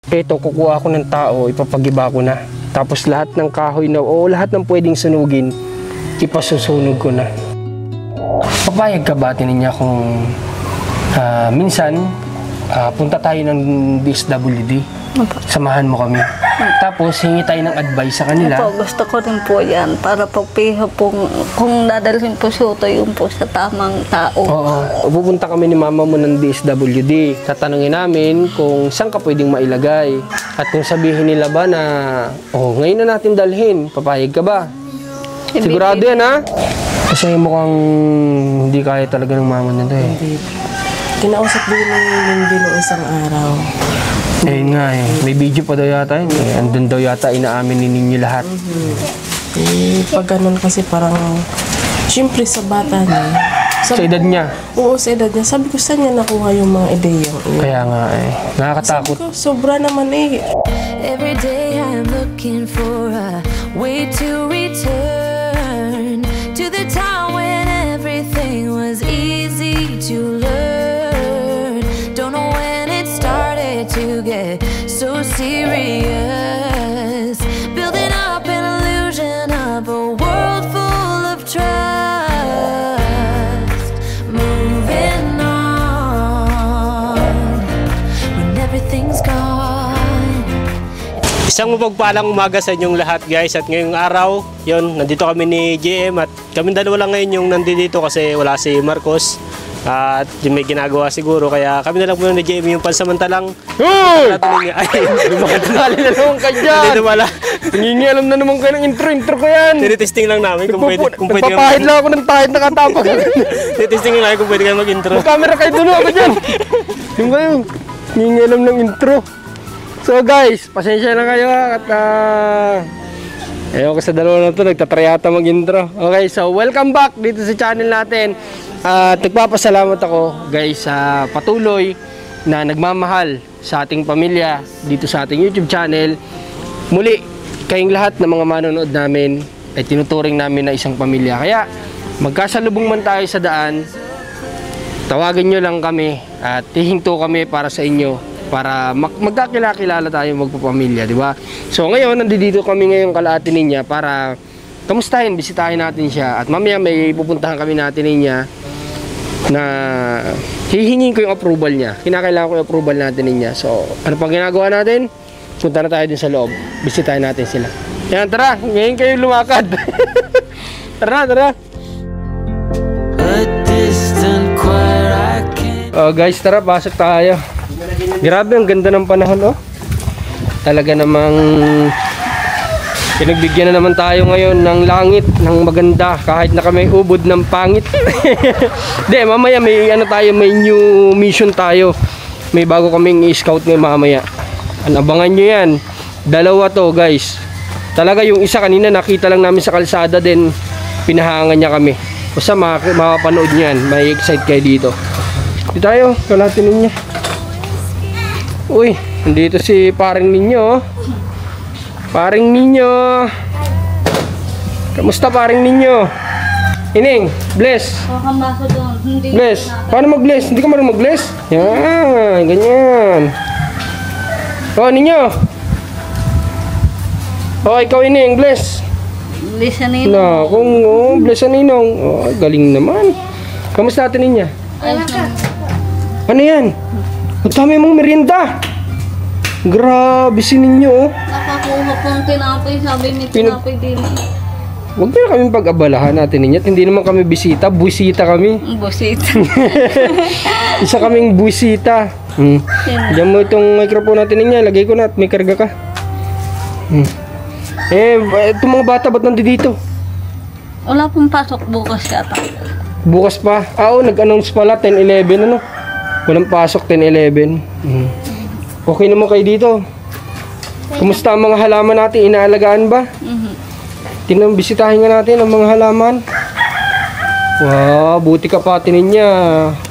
Ito, kukuha ako ng tao, ipapagiba ko na. Tapos lahat ng kahoy na, o lahat ng pwedeng sunugin, ipasusunog ko na. Papayag ka ba, Tininya, kung minsan, punta tayo ng DSWD, samahan mo kami. Tapos, hingi tayo ng advice sa kanila. Opo, gusto ko rin po yan. Para pagpiho po, kung dadalhin po siya, yun po sa tamang tao. Oo. Pupunta kami ni mama mo ng DSWD. Tatanungin namin kung saan ka pwedeng mailagay. At kung sabihin nila ba na, ngayon na natin dalhin, papayag ka ba? Sigurado yan, ha? Kasi mukhang hindi kaya talaga ng mama nito eh. Hindi. Kinausap din ng isang araw. Ayun nga eh. May video pa daw yata yun. Andun daw yata inaamin ni ninyo lahat. Pag ganun kasi parang, siyempre sa bata niya. Sa edad niya? Oo, sa edad niya. Sabi ko, saan niya nakuha yung mga ideya? Kaya nga eh. Nakakatakot. Sabi ko, sobra naman eh. Every day I'm looking for a way to return to the time when everything was easy to learn. Don't know when it started to get so serious, building up an illusion of a world full of trust, moving on when everything's gone. Isang mapagpalang umaga sa inyong lahat, guys. At ngayong araw, yun, nandito kami ni JM at kami dalawa lang ngayon yung nandito kasi wala si Marcos. At may ginagawa siguro, kaya kami na lang muna ni JM yung pansamantalang. Ay! Lumakadali na naman ka dyan! Hindi wala. Nangingialam na naman kayo ng intro ko yan. Tinitesting lang namin kung pwede. Nagpapahid lang ako ng tahid nakatapag. Tinitesting lang kung pwede kayo mag-intro. Mag-camera kayo dun ako dyan. Yung kayo, nangingialam ng intro. So guys, pasensya na kayo at ayaw ko sa dalawa na ito, nagtatrayata mag-intro. Okay, so welcome back dito sa channel natin. At nagpapasalamat ako guys sa patuloy na nagmamahal sa ating pamilya dito sa ating YouTube channel. Muli, kayong lahat ng mga manonood namin ay tinuturing namin na isang pamilya. Kaya magkasalubong man tayo sa daan, tawagan nyo lang kami at hihinto kami para sa inyo, para magkakilala tayo, magpapamilya, di ba? So ngayon, nandito kami ngayong Kalahati Ninya para kamustahin, bisitahin natin siya. At mamaya may pupuntahan kami natin niya na hihingin ko yung approval niya. Kinakailangan ko yung approval natin niya. So, ano pang ginagawa natin? Punta na tayo din sa loob. Bisitahin natin sila. Yan, tara. Ngayon kayo lumakad. Tara. Oh, guys, tara. Pasok tayo. Grabe, ang ganda ng panahon, oh. Talaga namang pinagbigyan na naman tayo ngayon ng langit, ng maganda, kahit na kami ubod ng pangit. Hindi, mamaya may may new mission tayo. May bago kaming i-scout ngayon mamaya. Abangan nyo yan. Dalawa to, guys. Talaga yung isa kanina nakita lang namin sa kalsada, din pinahangan niya kami. Basta makapanood nyo yan. May excite kayo dito. Dito tayo, Kalahati Ninya. Uy, nandito si paring ninyo, oh. Paring ninyo. Kamusta paring ninyo? Ining, bless. Bless. Paano mag-bless? Hindi ka marunong mag-bless? Yan, ganyan. Oh, ninyo. Oh, ikaw Ining, bless. Bless sa ninong. Na, bless sa ninong. Oh, galing naman. Kamusta natin niya? Ano yan? Ang dami mong merienda. Grabe si ninyo, oh. Nakakuha pong tinapay, sabi ni tinapay din. Huwag na kami pag-abalahan natin ninyo. Hindi naman kami bisita, buwisita kami. Busita. Isa kaming buwisita. Diyan mo itong microphone natin ninyo. Lagay ko na at may karga ka. Itong mga bata ba't nandito? Wala pong pasok bukas yata. Bukas pa? Oo, nag-announce pala 10-11 ano. Walang pasok 10-11. Okay naman kayo dito. Kumusta ang mga halaman natin? Inaalagaan ba? Bisitahin nga natin ang mga halaman. Wow, buti ka pa Ninya.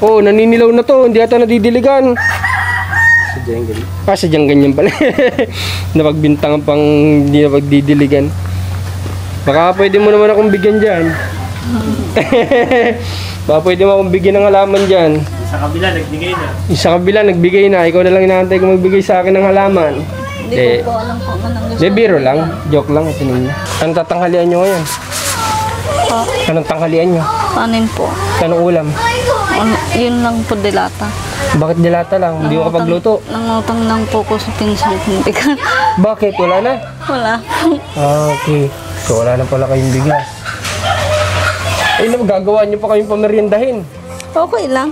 Oh, naninilaw na to. Hindi ata nadidiligan. Sadyang ganyan. Sadyang ganyan pala. Napagbintangan pang hindi napagdidiligan. Baka pwede mo naman akong bigyan dyan. Baka pwede mo akong bigyan ng halaman dyan. Sa kabila, nagbigay na. Ikaw na lang inaantay kung magbigay sa akin ng halaman. Hindi ko po alam kung anong gusto. De, biro lang. Joke lang. Tingin niya. Anong tatanghalian nyo ngayon? Anong tanghalian nyo? Panin po. Anong ulam? Yun lang po dilata. Bakit dilata lang? Hindi ko kapagluto. Nangutang lang po ko sa pinsang kuntikan. Bakit? Wala na? Wala. Okay. So, wala na pala kayong bigas. Eh, gagawa nyo pa kayong pameriendahin. Okay lang.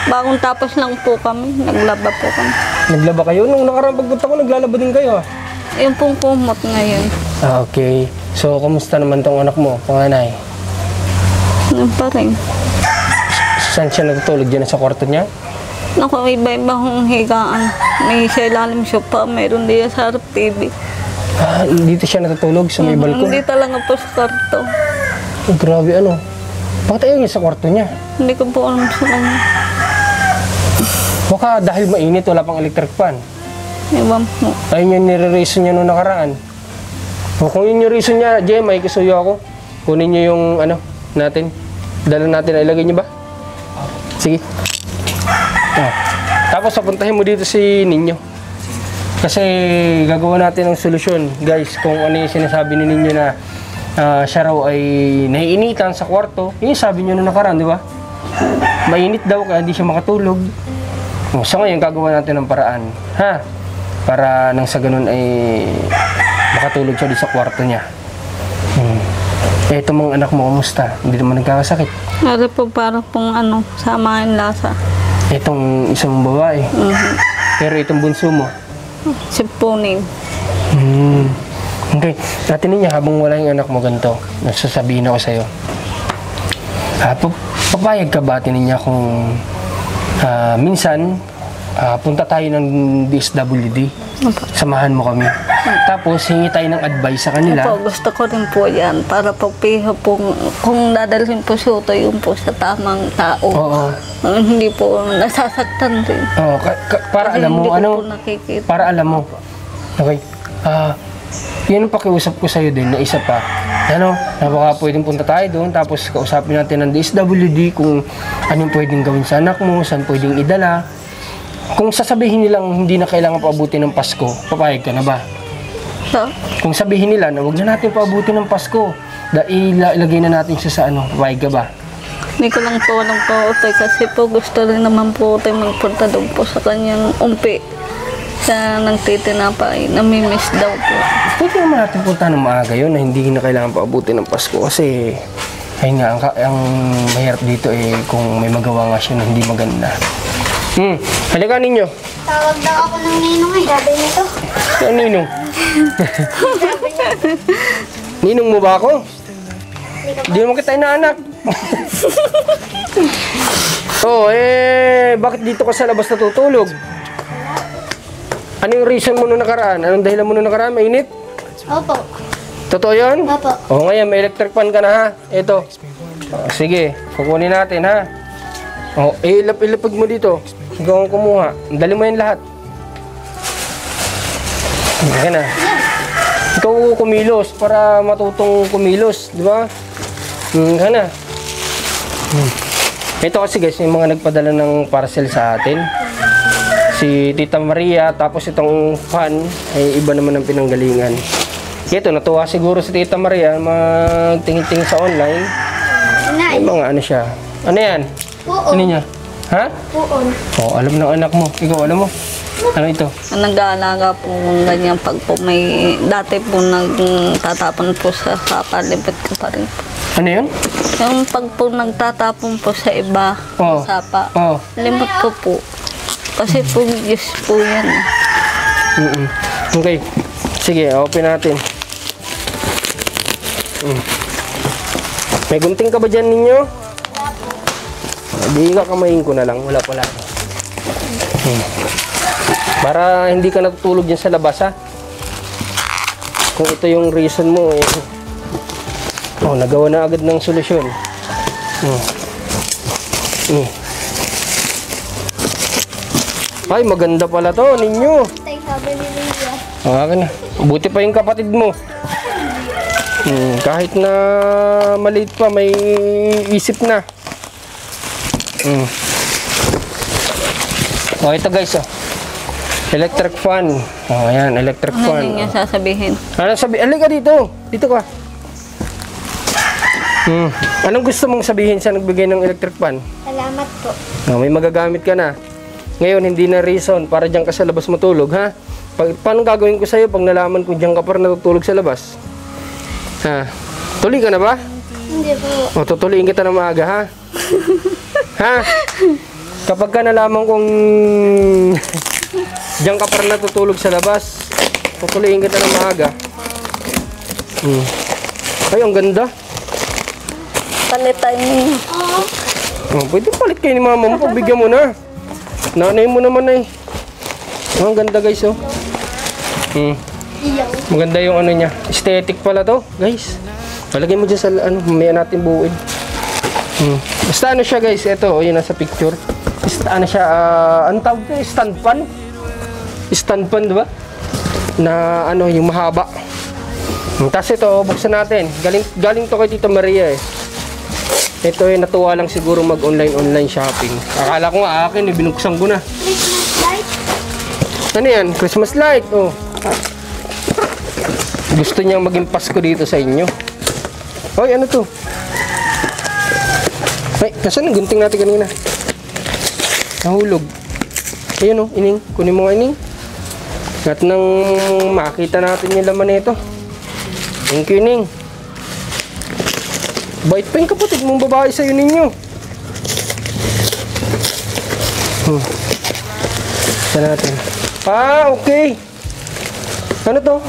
Bagong tapos lang po kami. Naglaba po kami. Naglaba kayo? Nung nakarang pagpunta ko, naglalaba din kayo. Yung pong kumot ngayon. Okay. So, kumusta naman tong anak mo, panganay? Yun pa rin. Saan siya natutulog? Diyan sa kwarto niya? Naku, iba-iba kong higaan. May sa ilalim sopa, mayroon din sa harap TV. Ah, dito siya natutulog sa may balkon? Hindi talaga po sa kwarto. Oh, grabe ano. Bakit ayaw niya sa kwarto niya? Hindi ko po alam sa kanya. Baka dahil mainit, wala pang electric fan. Ewan po. Ayun yung nire-reason niya noong nakaraan. O kung yun yung reason niya, Jem, may kasuyo ako. Kunin niyo yung ano, natin. Dala natin, ilagay niyo ba? Sige. Ah. Tapos papuntahin mo dito si Ninyo. Kasi gagawa natin ng solusyon, guys, kung ano yung sinasabi ni Ninyo na siya raw ay naiinitan sa kwarto. Yun yung sabi niyo noong nakaraan, di ba? Mainit daw kaya hindi siya makatulog. O, sa ngayon, gagawa natin ng paraan. Ha? Para nang sa ganun ay makatulog siya di sa kwarto niya. Eh, ito mga anak mo, kumusta? Hindi naman nagkakasakit. Ano po para pong ano, samahin lasa. Itong isang babae. Pero itong bunso mo. Si Puning. Okay. Natin niya, habang wala yung anak mo ganito, nasasabihin ako sa'yo. Papayag ka ba niya kung minsan punta tayo ng DSWD? Samahan mo kami. Tapos, hingi tayo ng advice sa kanila. Po, gusto ko rin po yan. Para pagpiho pong, kung dadalhin po siya, ito yung po sa tamang tao. Oo. Hindi po nasasaktan rin. Oo, para Kasi alam mo, hindi ko ano, po nakikita. para alam mo. Okay. Yan ang pakiusap ko sa'yo din na isa pa. Ano, baka pwedeng punta tayo doon, tapos kausapin natin ng DSWD kung anong pwedeng gawin sa anak mo, saan pwedeng idala. Kung sasabihin nilang hindi na kailangan paabutin ng Pasko, papayag ka na ba? So, Kung sabihin nila na huwag na natin paabutin ng Pasko, ilagay na natin siya sa ano, papayag ka ba? hindi ko lang po alam po ito kasi po gusto rin naman po ito magpunta doon po sa kanyang umpi. Sa nagtitinapay, namimiss daw po. Pwede naman natin punta ng maaga yun na hindi na kailangan paabutin ng Pasko kasi ayun nga, ang mahirap dito eh kung may magawa nga siya na hindi maganda. Halika ninyo. Tawag daw ako ng ninong eh. Sabi nito. Saan ninong? Ninong mo ba ako? Hindi naman kita inaanak. Bakit dito ka sa labas natutulog? Ano yung reason mo nung nakaraan? Anong dahilan mo nung nakaraan? Mainit? Opo. Totoo yun? Opo. Ngayon, may electric fan ka na ha. Ito. Sige, kukunin natin ha. Ilapag mo dito. Ikaw ang kumuha. Dali mo yan lahat. Ayan na. Ikaw kumilos para matutong kumilos. Di ba? Ayan na. Ito kasi guys, yung mga nagpadala ng parcel sa atin. Si Tita Maria, tapos itong fan, ay iba naman ang pinanggalingan. Ito, natuwa siguro si Tita Maria magtingin-tingin sa online. May mga ano siya. Ano yan? Puon. Ano niya? Ha? Puon. Alam ng anak mo. Ikaw, alam mo? Ano ito? Nag-aalaga po ng ganyan pag po may dati po nagtatapon po sa sapa, lipat ko pa rin po. Ano yun? Yung pag po nagtatapon po sa iba, Oo. sa sapa, Oo. limot ko po. Kasi po, Diyos po yan. Okay. Sige, open natin. May gunting ka ba dyan ninyo? Di kakamayin ko na lang. Wala pala. Para hindi ka natutulog dyan sa labas ha. Kung ito yung reason mo nagawa na agad ng solusyon. Ay, maganda pala to ninyo. Tay, sabi ni Lydia. Akin na. Buti pa yung kapatid mo. Kahit na maliit pa, may isip na. Oh, ito guys, oh. Electric fan. Oh, ayan, electric Ano fan. niya sasabihin? Ano sabi? Alika dito. Dito ka. Anong gusto mong sabihin sa nagbigay ng electric fan? Salamat po. Oh, may magagamit ka na. Ngayon, hindi na reason para diyan ka sa labas matulog, ha? Paano gagawin ko sa'yo pag nalaman kung diyan ka pa rin natutulog sa labas? Ha? Tuli ka na ba? Hindi po. O, tutuliin kita na maaga, ha? Ha? Kapag ka nalaman kung diyan ka pa rin natutulog sa labas, tutuliin kita na maaga. Ay, ang ganda. Palitan niyo. Oh, pwede palit kayo ni mama mo, pagbigyan mo na. Nanay mo naman ay. Oh, ang ganda guys, oh. Maganda yung ano niya. Aesthetic pala to, guys. Palagay mo dyan sa ano, mamaya natin buuin. Basta ano siya guys, ito, oh, yun nasa picture. Ano siya, ano tawag ko, stand pan? Stand pan, diba? Na ano, yung mahaba. Tapos ito, buksan natin. Galing to kay Tita Maria eh. Ito ay natuwa lang siguro mag-online shopping. Akala ko nga akin, binuksan ko na. Christmas light. Ano yan? Christmas light. Oh. Gusto niyang maging Pasko dito sa inyo. Hoy, ano to? Ay, kasan ang gunting natin kanina? Nahulog. Ayun oh, Ining. Kunin mo nga, Ining. At nang makita natin yung laman nito. Thank you, Ining. Bait pa yung kapatid mong babae sa'yo ninyo. Saan natin? Ah, okay. Ano to?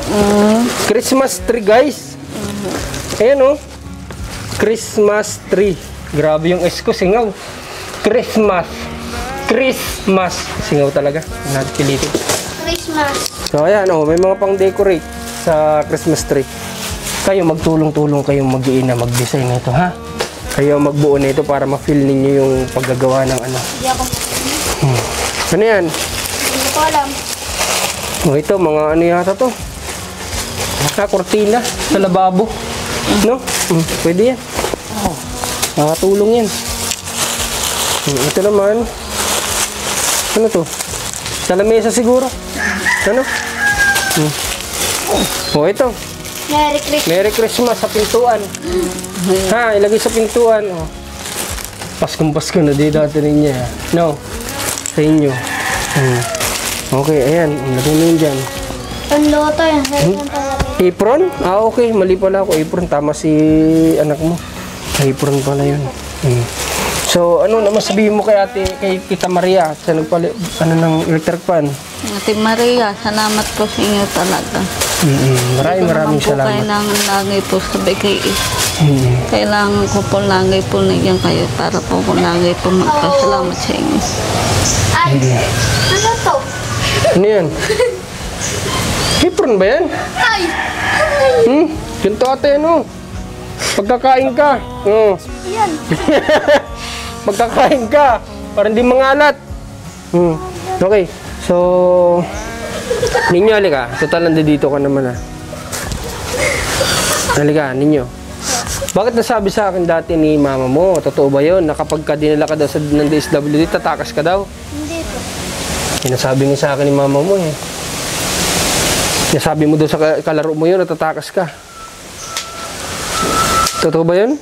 Christmas tree, guys. Ayan, oh. Christmas tree. Grabe yung S ko, singaw. Christmas. Christmas. Singaw talaga. Nagpilitin. Christmas. So, ayan, oh. May mga pang-decorate sa Christmas tree. Kayo magtulong-tulong kayong mag-iina mag-design nito, ha? Kayo magbuo nito para ma-feel ninyo yung paggagawa ng ano. Hindi ako. Ano yan? Hindi ko alam. Oh, ito, mga ano yata to? Kortina sa lababo. No? Pwede yan. Nakatulong yan. Ito naman. Ano to? Sa lamesa siguro. Ano? Oh, ito. Merry Christmas. Merry Christmas sa pintuan. Ha, ilagay sa pintuan. Oh. Paskong-pasko na di dati ninyo. No? Sa inyo. Okay, ayan. Ilagay mo yun dyan. Panloto yan. Apron? Ah, okay. Mali pala ako. Apron. Tama si anak mo. Apron pala yun. So, ano naman sabihin mo kay Tita Maria sa nagpali, ano ng electric fan? Ate Maria, salamat po sa inyo talaga. Maraming salamat. Kailangan lagi po sa bigay. Kailangan ko po lagi po nagyan kayo para po lagi po magpasalamat sa inyo. Ay, ano to? Ano yan? Apron ba yan? Ay! Ganito ate, ano? Pagkakain ka. Yan. Pagkakain ka. Para hindi mangalat. Okay. So, ninyo, halika. Total, nandito ka naman, ha. Halika, ninyo. Bakit nasabi sa akin dati ni mama mo? Totoo ba yun? Na kapag ka dinala ka daw sa ng DSWD, tatakas ka daw? Hindi po. Sinasabi nga sa akin ni mama mo, eh. Sinasabi mo daw sa kalaro mo yun, natatakas ka. Totoo ba yun?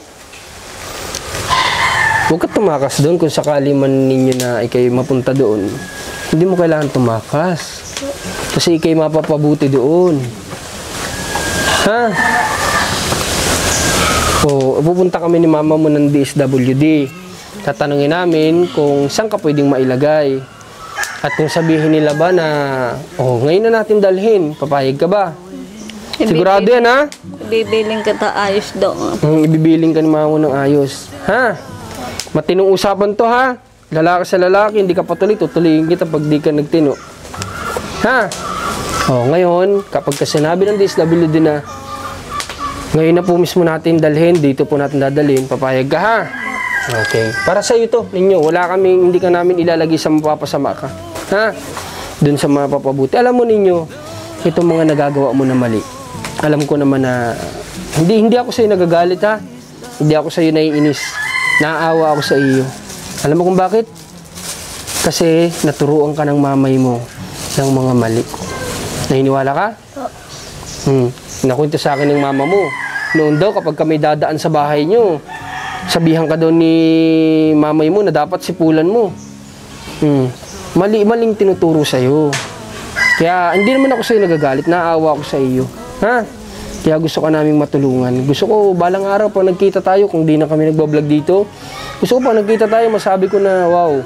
Huwag ka tumakas doon kung sakali man ninyo na ikay mapunta doon. Hindi mo kailangan tumakas. Kasi ikay mapapabuti doon. Ha? O, pupunta kami ni mama mo ng DSWD. Tatanungin namin kung saan ka pwedeng mailagay. At kung sabihin nila ba na, ngayon na natin dalhin, papayag ka ba? Sigurado yan, ha? Ibibiling kita ayos doon. Ibibiling ka ni mama mo ng ayos. Ha? Matinong usapan to, ha? Lalaki sa lalaki, hindi ka patuloy, tutuloyin kita pag di ka nagtino. Ha? Ngayon, kapag sinabi ng DSWD na, ngayon na po mismo natin dalhin, dito po natin dadalhin, papayag ka, ha? Okay. Para sa iyo to, ninyo, hindi ka namin ilalagay sa mapapasama ka. Ha? Doon sa mapapabuti. Alam mo ninyo, itong mga nagagawa mo na mali. Alam ko naman na, hindi ako sa iyo nagagalit, ha? Hindi ako sa iyo naiinis. Naaawa ako sa iyo. Alam mo kung bakit? Kasi naturuan ka ng mamay mo ng mga mali. Naniniwala ka? Nakwento sa akin ng mama mo. Noon daw kapag kami dadaan sa bahay nyo, sabihan ka daw ni mamay mo na dapat sipulan mo. Maling tinuturo sa'yo. Kaya hindi naman ako sa'yo nagagalit, naawa ako sa iyo. Ha? Kaya gusto ka naming matulungan. Gusto ko balang araw pag nagkita tayo, kung di na kami nagbablog dito, gusto ko pag nagkita tayo, masabi ko na wow,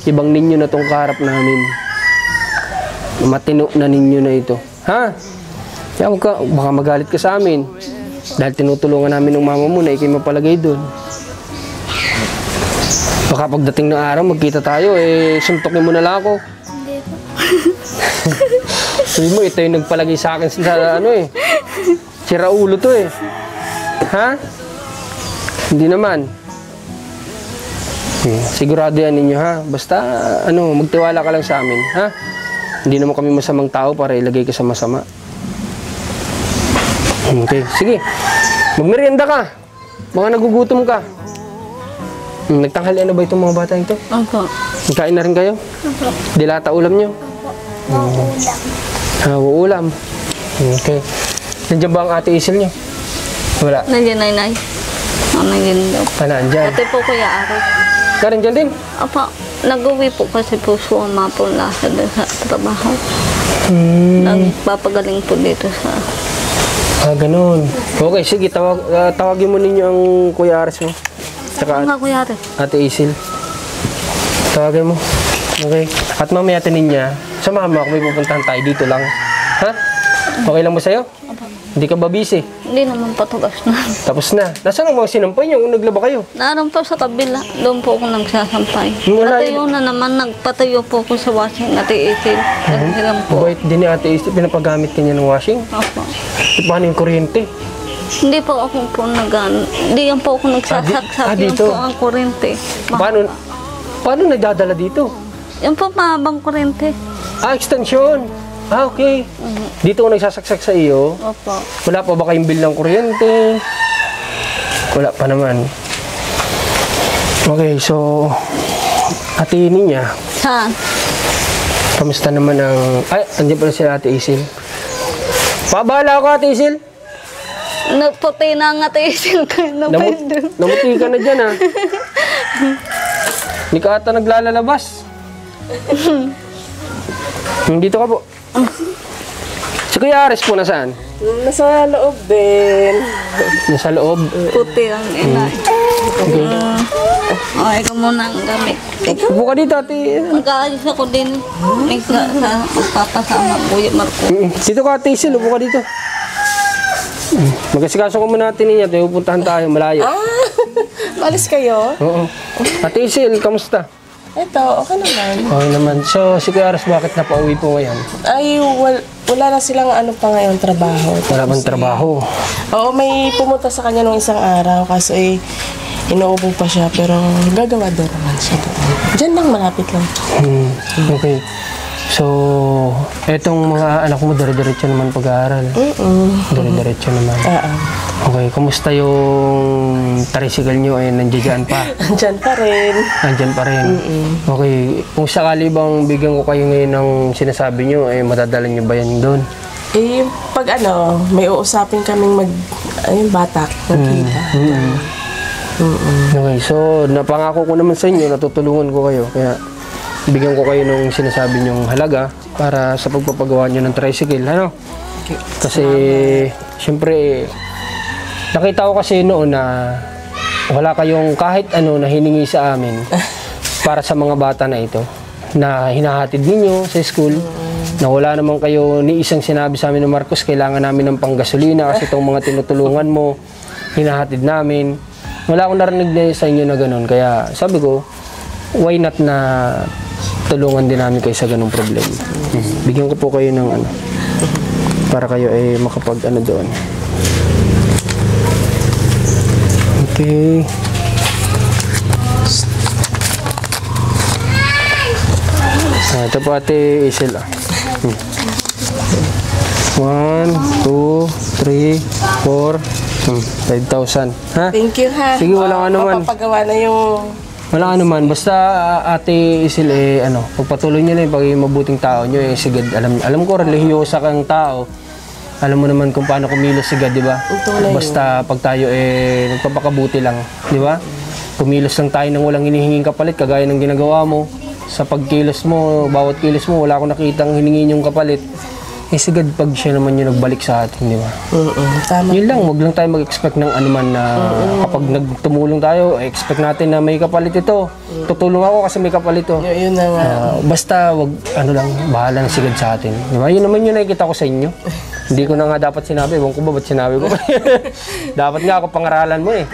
ibang ninyo na tong kaharap namin. Matino na ninyo na ito. Ha? Kaya baka magalit ka sa amin. Dahil tinutulungan namin ng mama mo na ikay mapalagay doon. Baka pagdating ng araw, magkita tayo, suntokin mo na lang ako. Hindi po. Sabi mo, ito yung nagpalagay sa akin sa sira ulo to Ha? Hindi naman. Sigurado yan ninyo ha. Basta, magtiwala ka lang sa amin, ha? Hindi naman kami masamang tao para ilagay ka sa masama. Okay, sige. Magmerienda ka. Mga nagugutom ka. Nagtanghali na ba itong mga bata ito? Opo. Nagkain na rin kayo? Dilata ulam nyo? Ulam. Okay. Nandiyan ba ang ate Isil nyo? Wala. Nandiyan, Nay. Nandiyan daw. Nandyan. Ate po Kuya Ari. Ka nandyan din? Opo. Nag-uwi po kasi po suma po lasa doon sa trabaho. Nagpapagaling po dito sa... Ganun. Okay, sige. Tawagin mo ninyo ang Kuya Aris mo. Tsaka Nga Kuya Ari. ate Isil. Tawagin mo. Okay. At mamaya tinin niya, samahan mo ako, may pupuntahan tayo dito lang. Ha? Okay lang ba sa'yo? Hindi ka ba busy? Hindi naman patugas na. Tapos na. Nasaan ang mga sinampay niyo kung naglaba kayo? Naroon po sa kabila. Doon po ako nagsasampay. Wala Patayo na naman. Nagpatayo po ako sa washing Ate Isil. Kasi lang po. Bait din ni ate Isil, pinapagamit ka niya ng washing. Opo. Paano yung kuryente? Hindi po ako po hindi yan po ako nagsasaksak. Yan dito. po ang kurente. Paano nagdadala dito? Yan po mahabang kurente. Extension. Okay. Dito ako nagsasaksak sa iyo. Opo. Wala pa ba kayong bill ng kuryente? Wala pa naman. Okay, so ate niya, Saan? kamusta naman ang... Andiyan pala si ate Isil. Pabahala ako ate Isil. Nagputi na ang Ate Isil kayo na pwede. Namuti ka na dyan ha. Hindi ka ata naglalalabas. Dito ka po. Si Kuya Aris po nasaan? Nasa loob din. Nasa loob. Puti ang ina. Ikaw muna ang gamit. Upo ka dito ate. Mag-aayos ako din. Sa magpapasama Kuya Marco. Dito ka ate Isil, upo ka dito. Magkasikaso ko muna natin niya. Pupuntahan tayo malayo. Malis kayo? Oo. Ate Isil, kamusta? Ito, okay naman. Okay naman. So, si Kuya Aris, bakit napauwi po ngayon? Ay, wala na silang pa ngayon trabaho. Wala bang trabaho? Oo, may pumunta sa kanya nung isang araw kasi inuubo pa siya pero gagawa daw naman siya doon. Diyan lang, malapit lang. Okay. So, etong mga anak mo, dire-diretso naman pag-aaral. Dire-diretso naman. Okay, kumusta yung tricycle nyo? Nandiyan pa? Diyan pa rin. Nandiyan pa rin? Okay, kung sakali bang bigyan ko kayo ngayon ng sinasabi nyo, madadala nyo ba yan doon? Pag may uusapin kaming batak, magkita. Okay, so napangako ko naman sa inyo, natutulungan ko kayo. Kaya bigyan ko kayo ng sinasabi nyong halaga para sa pagpapagawa nyo ng tricycle, ano? Kasi, siyempre, nakita ko kasi noon na wala kayong kahit ano na hiningi sa amin para sa mga bata na ito na hinahatid ninyo sa school, na wala naman kayo ni isang sinabi sa amin ng Marcos, kailangan namin ng panggasolina kasi itong mga tinutulungan mo, hinahatid namin. Wala akong narinig sa inyo na ganun. Kaya sabi ko, why not na tulungan din namin kayo sa ganung problema. Bigyan ko po kayo ng para kayo ay makapag doon. Okay. Ito po ate Isil. 1, 2, 3, 4, 5,000. Ha? Thank you ha. Sige, wala ka naman. Papagawa na yung Wala naman. Basta Ate Isil, pagpatuloy niyo na yung pagiging mabuting tao niyo. Sigad, alam ko, relihiyosa kang tao. Alam mo naman kung paano kumilos si God, di ba? Basta pag tayo nagpapakabuti lang, di ba? Kumilos lang tayo nang walang hinihinging kapalit, kagaya ng ginagawa mo. Sa pagkilos mo, bawat kilos mo, wala akong nakitang hiningin yung kapalit. Si God, pag siya naman yung nagbalik sa atin, di ba? Tama. Yun lang, wag lang tayo mag-expect ng anuman na kapag nagtumulong tayo, expect natin na may kapalit ito. Tutulong ako kasi may kapalit ito. Yun na nga. Basta wag, bahala na si God sa atin. Di ba? Yun naman yung nakikita ko sa inyo. Hindi ko na nga dapat sinabi. Ewan ko ba ba't sinabi ko? Dapat nga ako pangaralan mo eh.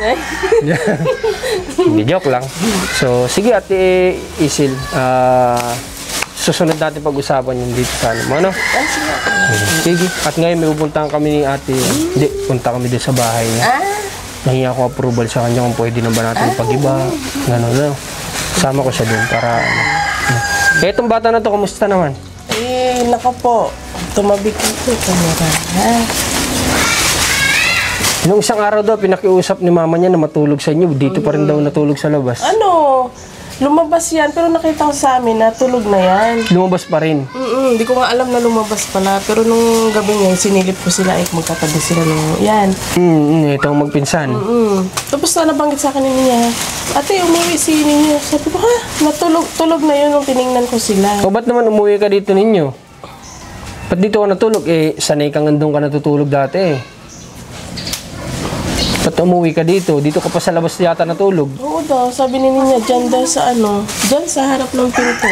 Hindi, joke lang. So, sige Ate Isil. Susunod natin pag-usapan yung dito sa ano. Sige. At ngayon may pupuntahan kami ni Ate. Hindi, punta kami dito sa bahay niya. Nahingi ako approval sa kanya kung pwede na ba natin pag-iba. Gano'n na. Sama ko siya dun para Etong bata na to, kumusta naman? Nako po. Tumabi ko ito. Kamera. Nung isang araw daw, pinakiusap ni mama niya na matulog sa inyo. Dito pa rin daw natulog sa labas. Lumabas yan, pero nakita ko sa amin na tulog na yan. Lumabas pa rin. Hindi ko nga alam na lumabas pala. Pero nung gabi niya, sinilip ko sila, magkatabi sila nung yan. Ito ang magpinsan. Tapos na nabanggit sa akin niya, ate, umuwi si ninyo. Sabi ko, tulog na yun nung tiningnan ko sila. O ba't naman umuwi ka dito ninyo? Ba't dito ka natulog? Sanay kang andun ka natutulog dati eh. Ba't umuwi ka dito? Dito ka pa sa labas yata natulog. Oo daw, sabi ni niya, dyan daw sa dyan sa harap ng pinto.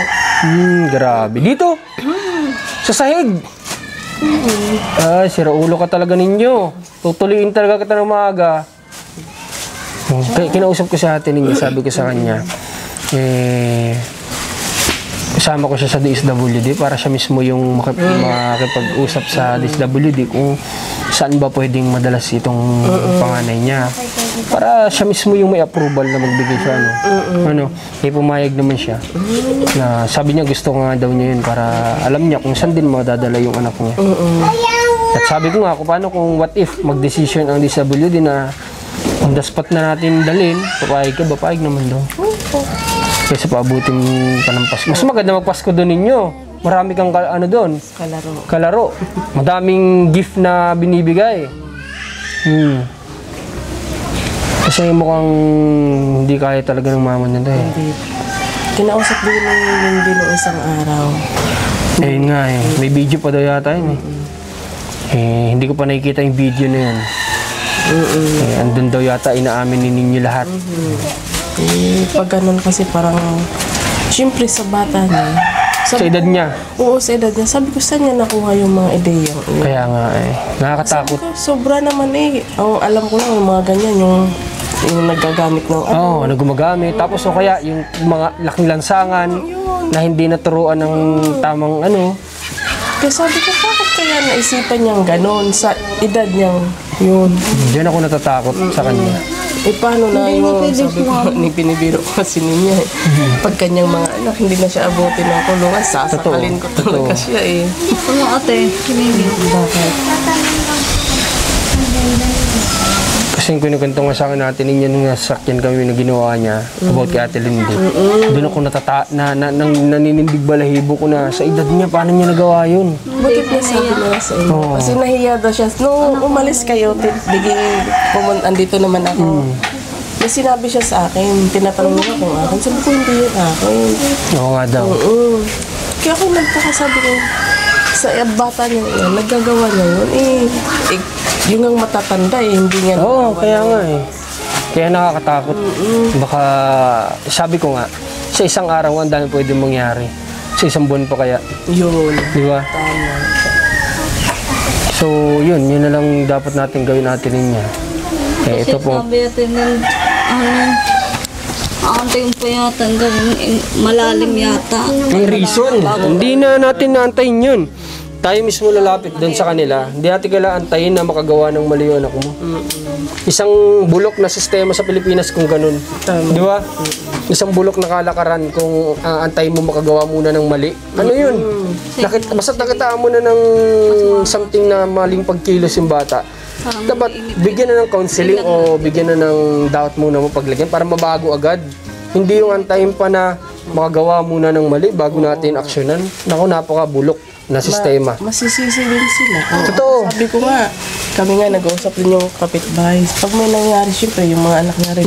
Grabe. Dito? Sa sahig? Ay, sira ulo ka talaga ninyo. Tutuloyin talaga kita ng maaga. Kinausap ko sa atin ninyo, sabi ko sa kanya, kasama ko siya sa DSWD para siya mismo yung makipag-usap sa DSWD kung saan ba pwedeng madalas itong panganay niya. Para siya mismo yung may approval na magbigay siya. Pumayag naman siya. Na sabi niya gusto nga daw niya yun para alam niya kung saan din madadala yung anak niya. At sabi ko nga, paano kung what if mag-decision ang DSWD na on the spot na natin dalhin, papayag ka, papayag naman daw. Kaysa paabutin pa ng Pasko. Mas maganda magpasko doon ninyo. Marami kang doon. Kalaro. Madaming gift na binibigay. Kasi mukhang hindi kaya talaga ng mama nila eh. Kinausap din nung isang araw. Yun nga eh. May video pa daw yata yun eh. Hindi ko pa nakikita yung video na yun. Andun daw yata inaamin ninyo lahat. Pag ganun kasi parang, siyempre sa bata niya. Sa edad niya? Oo, sa edad niya. Sabi ko, saan niya nakuha yung mga ideyang yun? Kaya nga eh. Nakakatakot. Sabi ko, sobra naman eh. Alam ko lang yung mga ganyan, yung nagagamit ng ano gumagamit. Tapos o kaya yung mga laking lansangan na hindi naturuan ng tamang Kaya sabi ko, bakit kaya naisipan niyang ganon sa edad niyang yun? Diyan ako natatakot sa kanya. Paano na yung sabi ko, pinibiro ko kasi niya eh. Pag kanyang mga anak, hindi na siya abutin ng kulungan, sasakalin ko talaga siya eh. Ate, Bakit? Kasi kinukwento nga sa akin natin ninyo nung nasakyan kami na ginawa niya about kay Ate Lindy. Doon ako naninindig balahibo ko na sa edad niya, paano niya nagawa yun? Bakit na sabi na sa inyo? Kasi nahiya daw siya. Nung umalis kayo, andito naman ako. May sinabi siya sa akin, tinatanong niya kung akin. Sabi ko, hindi yun akin. Oo nga daw. Kaya ako nagpakasabi ko, sa bata niya yan, nagagawa niya yun. Yung ang matatanda hindi niya kaya nga eh. Kaya nakakatakot. Baka, sabi ko nga, sa isang araw ang dami pwede mangyari. Sa isang buwan pa kaya. Yun. Di ba? Tama. So, yun na lang dapat natin gawin natin niya. Ito po. Sabi natin aantayin pa yata malalim yata. May reason. Hindi na natin naantayin yun. Tayo mismo lalapit doon sa kanila. Hindi natin kailangan antayin na makagawa ng mali yung anak mo. Isang bulok na sistema sa Pilipinas kung ganun. Di ba? Isang bulok na kalakaran kung antayin mo makagawa muna ng mali. Ano yun? Basta nakitaan mo na ng something na maling pagkilos yung bata. Dapat bigyan na ng counseling o bigyan na ng doubt muna mo paglagyan para mabago agad. Hindi yung antayin pa na makagawa muna ng mali bago natin aksyonan. Naku, napakabulok na sistema. Masisisi din sila. Totoo. Sabi ko nga, kami nga nag-uusap din yung kapitbahay. Pag may nangyari, syempre, yung mga anak na rin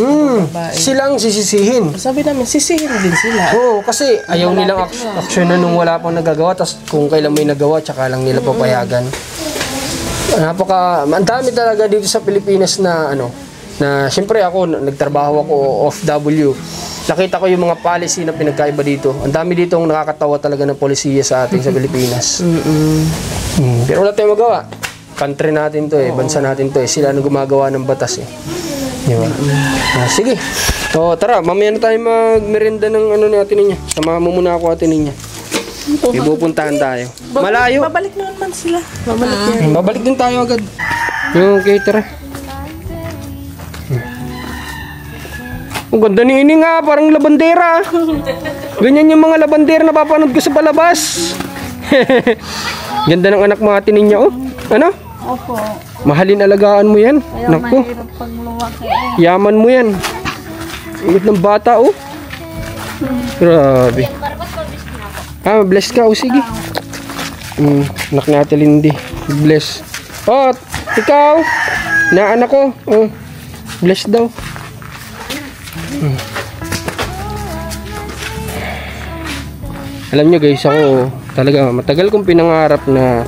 babae. Silang sisisihin. Sabi namin, sisihin din sila. Oo, kasi ayaw nilang aksyonan nung wala pang nagagawa, tapos kung kailan may nagawa, tsaka lang nila papayagan. Ang dami talaga dito sa Pilipinas na na siyempre ako, nagtrabaho ako OFW. Nakita ko yung mga policy na pinagkaiba dito. Ang dami dito ang nakakatawa talaga ng polisiya sa atin sa Pilipinas. Pero wala tayong magawa. Country natin to bansa natin to Sila ang gumagawa ng batas Di ba? Sige. So, tara, mamaya na tayo magmerienda ng natin niya. Samahan mo muna ako atin niya. Ipupuntahan tayo. Malayo. Babalik naman sila. Babalik yan. Babalik din tayo agad. Okay, tara. Ang ganda ni ini nga, parang labandera. Ganyan yung mga labandera na papanood ko sa palabas. Ganda ng anak mga tininyo, Ano? Opo. Mahalin alagaan mo yan. Kaya Naku, mahirap pag lumaki yaman mo yan. Ingat ng bata, Grabe. Bless ka, sige. Anak natin, Lindy. Bless. Ikaw. Na anak ko. Bless daw. Alam nyo guys, ako talaga matagal kong pinangarap na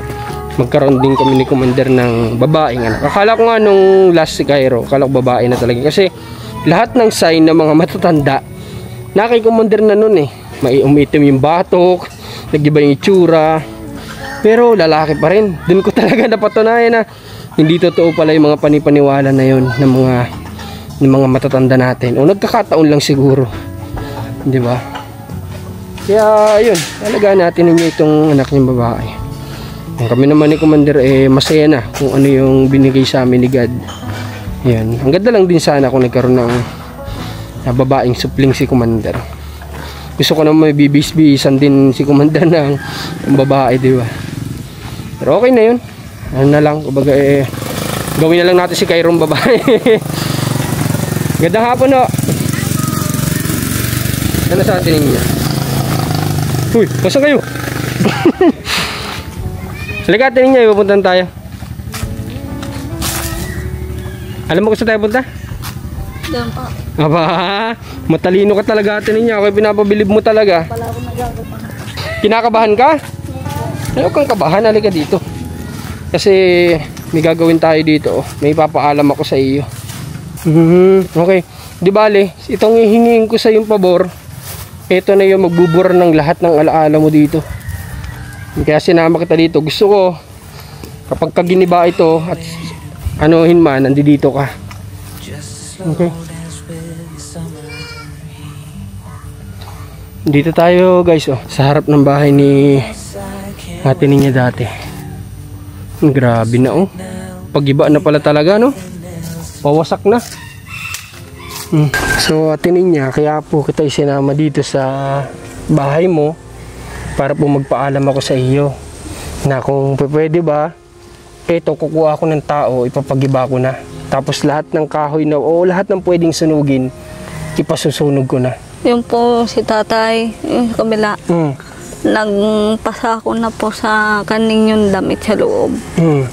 magkaroon din kami ni Commander ng babaeng anak. Akala ko nga nung last si Cairo, akala ko babae na talaga. Kasi lahat ng sign ng mga matatanda na kay Commander na nun umitim yung batok, nag-iba yung itsura, pero lalaki pa rin. Dun ko talaga napatunayan na hindi totoo pala yung mga panipaniwala na yun ng mga matatanda natin. O nagkakataon lang siguro. Di ba? Kaya ayun, alagaan natin ninyo itong anak niyong babae. Kami naman ni Commander masaya na kung ano yung binigay sa amin ni God. Yan. Ang ganda lang din sana kung nagkaroon ng babaeng supling si Commander. Gusto ko naman may bibis-bisan din si Commander ng babae, di ba? Pero okay na yun. Ano na lang, kumbaga gawin na lang natin si Cairo babae. Gandang hapon, Ano sa atin niya? Uy, masa kayo? Halika atin niya, ipupuntan tayo. Alam mo kung saan tayo punta? Diyan pa. Aba, matalino ka talaga atin niya. Ako pinapabilib mo talaga. Wala akong nagagawa. Kinakabahan ka? Ayaw kang kabahan, halika dito. Kasi may gagawin tayo dito. May papaalam ako sa iyo. Okay. Di bale, itong hihingin ko sa yung pabor. Ito na yung magbubura ng lahat ng alaala mo dito. Kaya sinama kita dito. Gusto ko kapag kaginiba ito at anuhin man, nandito ka. Okay. Dito tayo guys, sa harap ng bahay ni ate niya dati. Grabe na Pag-iba na pala talaga, Pawasak na. So ate niya, kaya po kita isinama dito sa bahay mo para po magpaalam ako sa iyo na kung pwede ba, eto kukuha ako ng tao, ipapagiba ko na. Tapos lahat ng kahoy na lahat ng pwedeng sunugin, ipasusunog ko na. Yung po si tatay, yung kabila. Nagpasa ko na po sa kaning yung damit sa loob.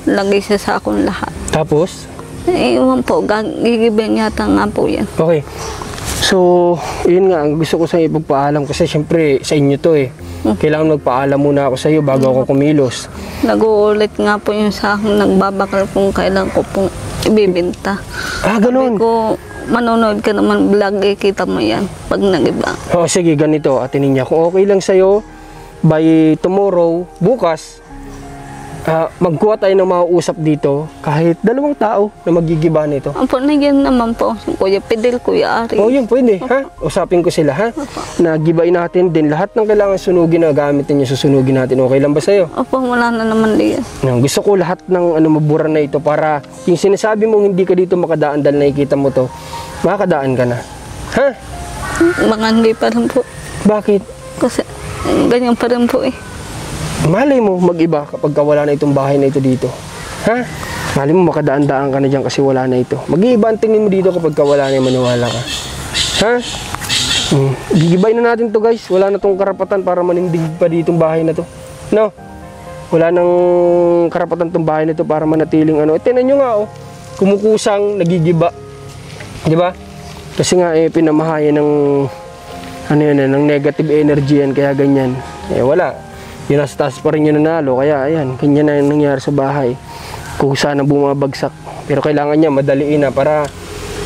Lagay siya sa akong lahat. Tapos? Iwan po, gigibin yata nga po yan. Okay. So, yun nga, ang gusto ko sa ipagpaalam kasi syempre sa inyo to Kailangan magpaalam muna ako sa iyo bago ako kumilos. Nag-uulit nga po yung sa akin, nagbabakal kung kailan ko pong ibibinta. Ganun. Sabi ko, manonood ka naman vlog, kita mo yan pag nag-iba. Sige, ganito, ate niya. Kung okay lang sa'yo, by tomorrow, bukas, magkuha tayo ng mauusap dito kahit 2 tao na magigiba nito. Ang panigyan naman po, Kuya Fidel, Kuya Ari. Yun, pwede, Usapin ko sila, Nagibain natin din lahat ng kailangan sunugin na gamitin niyo, susunugin natin. Okay lang ba sa'yo? Opo, wala na naman diyan. Gusto ko lahat ng mabura na ito para yung sinasabi mong hindi ka dito makadaan dahil nakikita mo to, makakadaan ka na. Mga hindi pa rin po. Bakit? Kasi ganyan pa rin po Malay mo mag-iba kapag wala na itong bahay na ito dito. Malay mo makadaan-daan ka na dyan kasi wala na ito. Mag-iiba ang tingin mo dito kapag wala na, maniwala ka. Gigibayin na natin to guys. Wala na tong karapatan para manindig pa ditong bahay na to. No? Wala nang karapatan tong bahay na to para manatiling ano. Tingnan nyo nga oh. Kumukusang, nagigiba. Di ba? Kasi nga pinamahayan ng ano yan, ng negative energy yan, kaya ganyan. Wala. Yung nasa taas pa rin yung nanalo. Kaya ayan, ganyan na yung nangyari sa bahay. Kung sana bumabagsak. Pero kailangan niya madaliin na para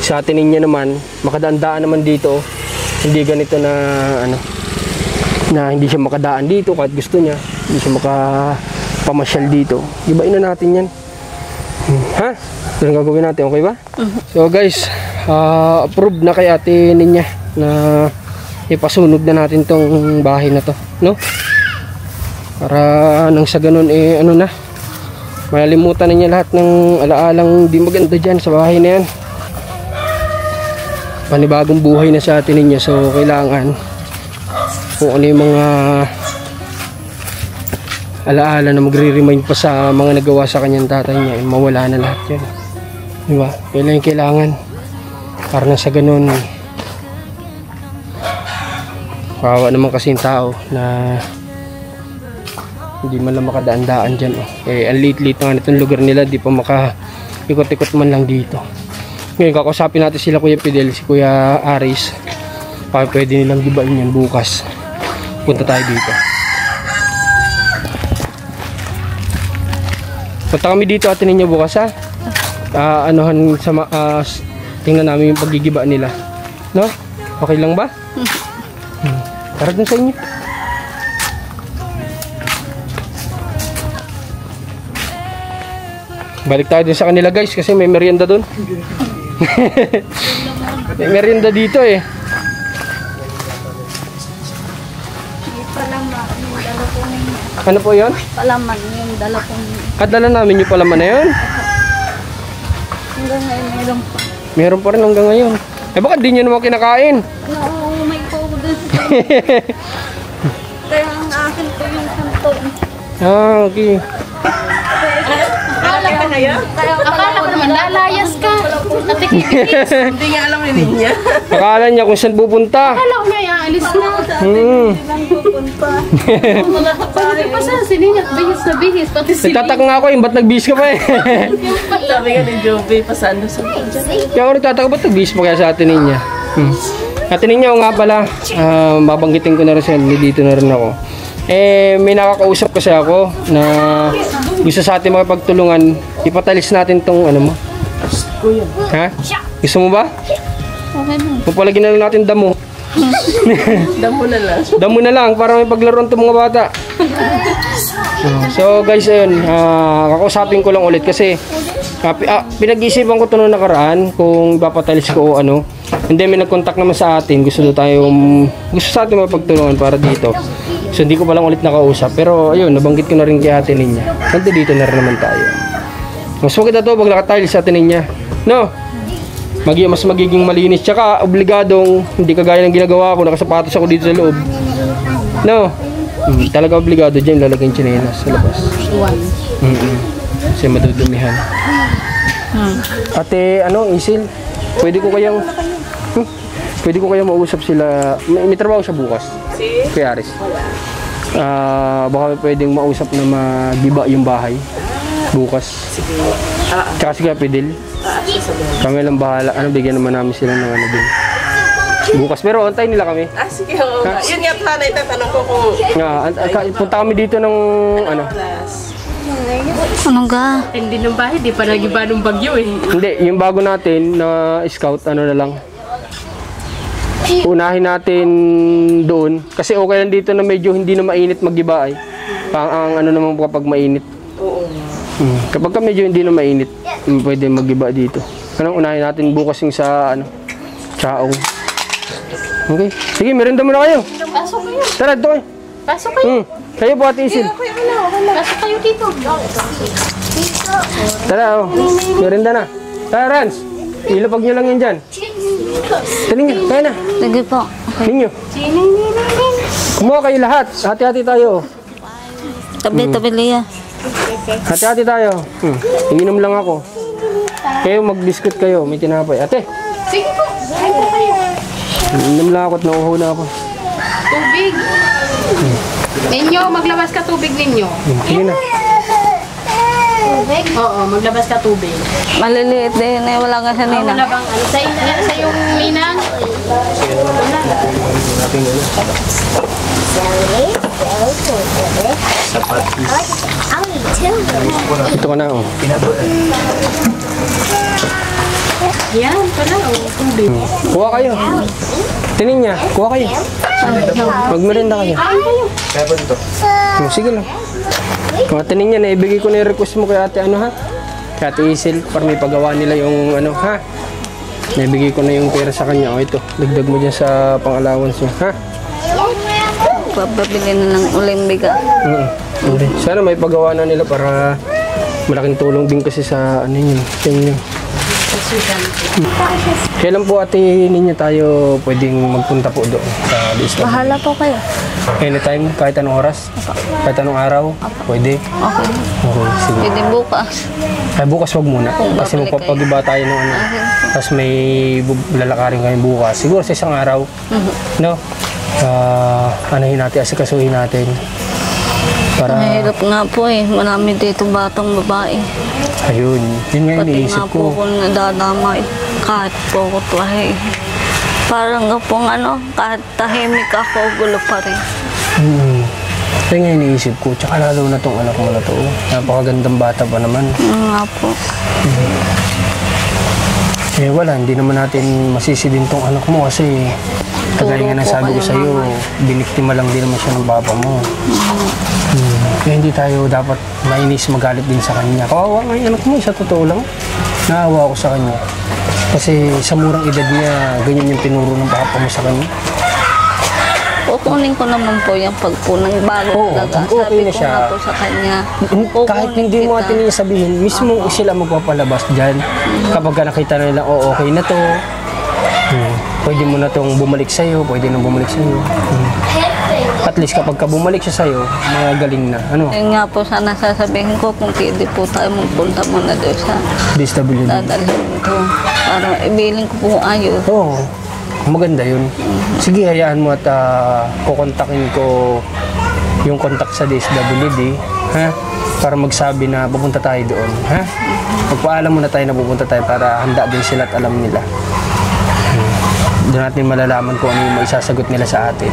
sa atin niya naman, makadaan-daan naman dito. Hindi ganito na ano, na hindi siya makadaan dito kahit gusto niya. Hindi siya makapamasyal dito. Ibain na natin yan. Ha? Ito ang gagawin natin, okay ba? So guys, approve na kay ate niya na ipasunod na natin tong bahay na to, no? Para nang sa ganun ano na, malalimutan na niya lahat ng alaalang di maganda dyan sa bahay na yan. Panibagong buhay na sa atin niya, so kailangan kung ano yung mga alaala na magre-remind pa sa mga nagawa sa kanyang tatay niya, mawala na lahat yan, di ba? Kailangan para na sa ganun, kawawa naman kasi yung tao na hindi man lang makadaan-daan dyan. Ang liit-liit nga nitong lugar nila, di pa maka-ikot-ikot man lang dito. Ngayon kakausapin natin sila Kuya Fidel, si Kuya Aris, para pwede nilang gibain yan bukas. Punta tayo dito. Punta kami dito atin ninyo bukas ha. Anuhan sa tingnan namin yung paggigiba nila. No? Okay lang ba? Tara dun sa inyo. Balik tayo din sa kanila guys kasi may merienda dun. May merienda dito eh. Ano po yun? Palaman yung dala kong Kadala namin yung palaman na yun. hanggang ngayon meron pa. Meron pa rin hanggang ngayon. Baka di nyo naman kinakain. No, may pogo dun. Kaya ang akin po yung santo. Okay. Akala ko naman, lalayas ka. Natikipikis. Hindi nga alam ni niya. Akala niya kung saan pupunta. Akala ko niya, aalis na. Sabi pa sa siningat, bihis na bihis. Pati si Nagtataka nga ako ba't nag-bis ka pa eh. Sabi nga ni Joby, pasando sa Kaya ako nagtataka ba't nag-bis pa kaya sa atin niya. Atin niya nga pala, babanggitin ko na rin siya, dito na rin ako. May nakakausap kasi ako na gusto sa atin makipagtulungan, ipatalis natin tong ano mo. Ha? Gusto mo ba? Okay na. Papalagyan na lang natin damo. Damo na lang. Damo na lang para may paglaruan itong mga bata. So guys, ayun, kakausapin ko lang ulit kasi pinag-iisipan ko ito noong nakaraan kung ipapatalis ko o ano. Hindi, may nag-contact naman sa atin, gusto sa atin mapagtulungan para dito. So hindi ko pa lang ulit nakausap, pero ayun, nabanggit ko na rin kay ate niya. Nandito dito na rin naman tayo. Mas maganda to pag nakatiles sa atin niya. No? Mas magiging malinis, tsaka obligadong hindi kagaya ng ginagawa ko, nakasapatos ako dito sa loob. No? Talaga obligado dyan, lalagyan tsinelas sa labas. Kasi madudumihan. Ate, Isil, pwede ko kayang mausap sila. May trabaho siya bukas. Kuya Aris. Baka pwedeng mausap na magiba yung bahay bukas. Tsaka si Kuya Fidel. Kami lang bahala. Bigyan naman namin sila ng din. Bukas. Pero antay nila kami. Sige, oo. Yun nga sana itatanong ko kung... Punta kami dito ng Anong ga? Hindi ng bahay, di pa nagiba ng bagyo eh. Hindi, yung bago natin na scout, na lang. Unahin natin doon. Kasi okay lang dito na medyo hindi na mainit mag-iba ay. Ang naman kapag mainit. Oo. Kapag medyo hindi na mainit, pwede mag-iba dito. Unahin natin bukas yung sa Chaong. Okay. Sige, merienda muna kayo. Pasok kayo. Tara, dito kayo. Pasok kayo. Kayo po, Ate Isil. Pasok kayo dito. Tara, merienda na. Tara, Rans. Ilapag nyo lang yan dyan. Taling nyo, kaya na. Sige po. Ninyo. Kumuha kayo lahat. Hati-hati tayo. Tabi-tabi liya. Hati-hati tayo. Iinom lang ako. Kayo mag-biscuit kayo. May tinapay. Ate. Sige po. Kayo po kayo. Inom lang ako at nauuhaw na ako. Tubig. Ninyo, maglabas ka tubig ninyo. Sige na. Tubig? Oo, maglabas ka tubig. Maliliit din eh, wala ka sa Wala ninang. bang ano? Sa yung ninang? Ito ka na, oh. Yan, pala. Tubig. Kuha kayo. Tinin niya, kuha kayo. Magmerinda kayo. Sige lang. Mga tinin niya, naibigay ko na yung request mo kay ate, ano ha? Kay ate Isil, para may pagawa nila yung ano, ha? Naibigay ko na yung pera sa kanya. O ito, dagdag mo dyan sa pang-allowance niya, ha? Papabili na ng uling biga. Okay. Sana may pagawa na nila para malaking tulong din kasi sa ano yun, sa inyo. Kailan po ate ninyo tayo pwedeng magpunta po doon sa Disney? Bahala po kayo. Anytime, kahit anong oras? Kahit anong araw? Pwede? Okay. Okay, sige. Pwede bukas. Ay, bukas wag muna. Kasi babalik magpapag-iba tayo ng ano. Tapos may lalakarin kayo bukas. Siguro sa isang araw. No? Anahin natin, asikasuhin natin. Para, Mahirap nga po eh. Marami dito batang babae. ayun. Yun nga yung Pati iniisip nga po ko. kung nadadamay. Kahit po ako tuwahe. Parang nga pong ano, kahit tahimik ako, gulo pa rin. Yun nga yung iniisip ko. Tsaka lalo na tong anak mo na to. Napakagandang bata pa naman. Nga po. Eh wala, hindi naman natin masisi din tong anak mo kasi kagaya nga ng sabi ko sa'yo, biniktima lang din naman siya ng papa mo. Kaya hindi tayo dapat mainis magalit din sa kanya. Kawawa nga yung anak mo, sa totoo lang. Naawa ako sa kanya. Kasi sa murang edad niya, ganyan yung tinuro ng papa mo sa kanya. Kukunin ko naman po yung pagpunang bago Oo, talaga. okay Sabi na ko siya. nga po sa kanya. Kahit kukunin hindi mo kita. atin niya sabihin, mismo sila magpapalabas dyan. Kapag ka nakita na nila, oh okay na to. Pwede mo na tong bumalik sa'yo, pwede na bumalik sa'yo. At least kapag ka bumalik siya sa'yo, magaling na. Ano? Yun nga po sana sasabihin ko kung pwede po tayo magpunta muna doon sa DSWD. dadalhin ko. Para ibilin ko po ayos. Oo, maganda yun. Sige, hayaan mo at kukontakin ko yung contact sa DSWD, ha? Para magsabi na pupunta tayo doon, ha? Magpaalam muna tayo na pupunta tayo para handa din sila at alam nila. Doon natin malalaman kung ano yung maisasagot nila sa atin.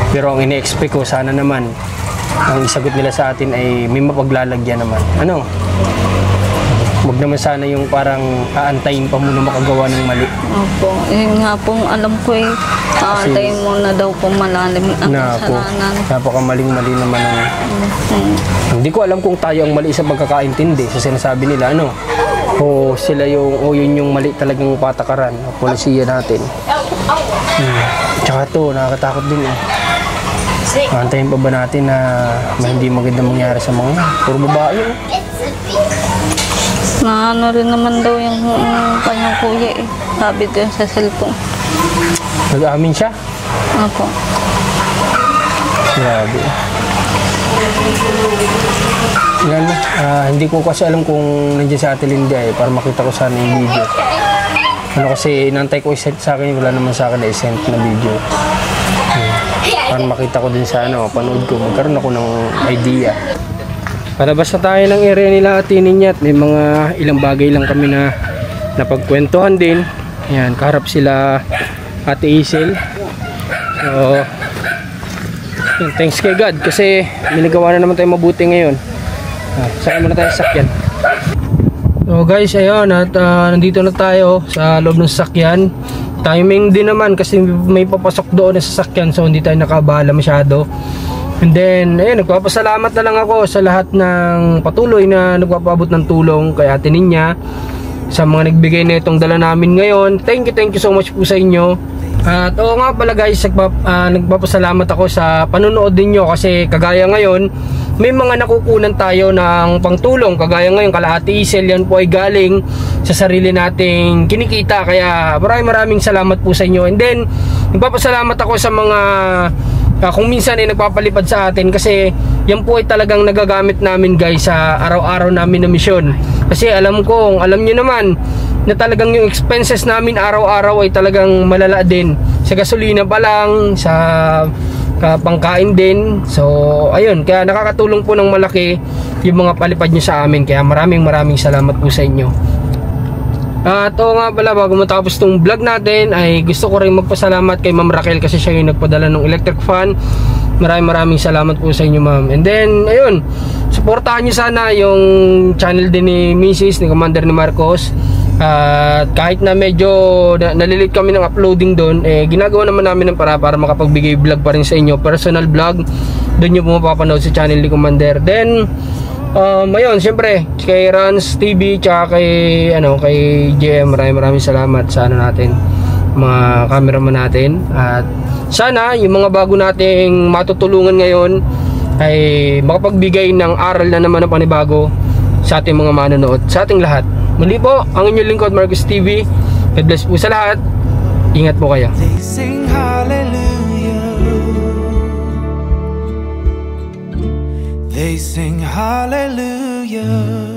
Pero ang ine-expect ko, sana naman, ang isagot nila sa atin ay may mapaglalagyan naman. Ano? Huwag naman sana yung parang aantayin pa muna makagawa ng mali. Opo. Yun nga pong alam ko eh. Aantayin mo na daw po malalim ang Na po, kasalanan. napakamaling-mali naman ang... Hindi ko alam kung tayo ang mali sa pagkakaintindi sa sinasabi nila, ano? O sila yung, o yun yung mali talagang patakaran o polisiya natin. Tsaka to, nakakatakot din eh. Antayin pa ba natin na may hindi maganda mangyari sa mga puro babae? Eh? Na ano rin naman daw yung kanyang kuya eh. Sabi doon sa cellphone. Nag-aamin siya? Opo. Grabe. Yan, hindi ko kasi alam kung nandiyan sa Ate Linda eh, para makita ko sana yung video. Ano kasi inantay ko i-send sa akin, wala naman sa akin na i-send na video. Para makita ko din sa ano, panood ko, magkaroon ako ng idea. Palabas na tayo ng area nila Ate Ninya at may mga ilang bagay lang kami na napagkwentuhan din. Yan, kaharap sila Ate Isil. So, yun, thanks kay God kasi minagawa na naman tayo mabuti ngayon. Saka muna tayo sa sakyan. So guys, ayun at nandito na tayo sa loob ng sasakyan. Timing din naman kasi may papasok doon na sasakyan, so hindi tayo nakabahala masyado. And then, ayun, nagpapasalamat na lang ako sa lahat ng patuloy na nagpapaabot ng tulong kay Ate Ninya, sa mga nagbigay na itong dala namin ngayon. Thank you so much po sa inyo. At oo nga pala guys, nagpapasalamat ako sa panonood ninyo kasi kagaya ngayon, may mga nakukunan tayo ng pangtulong. Kagaya ngayon, kala Ate Isel, yan po ay galing sa sarili nating kinikita. Kaya maraming salamat po sa inyo. And then, nagpapasalamat ako sa mga kung minsan ay nagpapalipad sa atin kasi yan po ay talagang nagagamit namin guys sa araw-araw namin na misyon. Kasi alam nyo naman, na talagang yung expenses namin araw-araw ay talagang malala din. Sa gasolina pa lang, sa pangkain din. So ayun, kaya nakakatulong po ng malaki yung mga palipad nyo sa amin. Kaya maraming salamat po sa inyo. At oo nga pala, bago matapos tong vlog natin ay gusto ko rin magpasalamat kay Ma'am Raquel kasi siya yung nagpadala ng electric fan. Maraming salamat po sa inyo, ma'am. And then ayun, suportahan nyo sana yung channel din ni Mrs. ni Commander ni Marcos. At kahit na medyo nalilit kami ng uploading doon, ginagawa naman namin ng para makapagbigay vlog pa rin sa inyo, personal vlog. Doon nyo po mapapanood sa channel ni Commander. Then ayun, syempre kay Rans TV tsaka kay JM, maraming salamat sa natin, mga cameraman natin. At sana yung mga bago nating matutulungan ngayon ay makapagbigay ng aral na naman na panibago sa ating mga manonood, sa ating lahat. Muli po, ang inyong lingkod, Marcos TV. God bless po sa lahat. Ingat po kayo. They sing hallelujah. They sing hallelujah.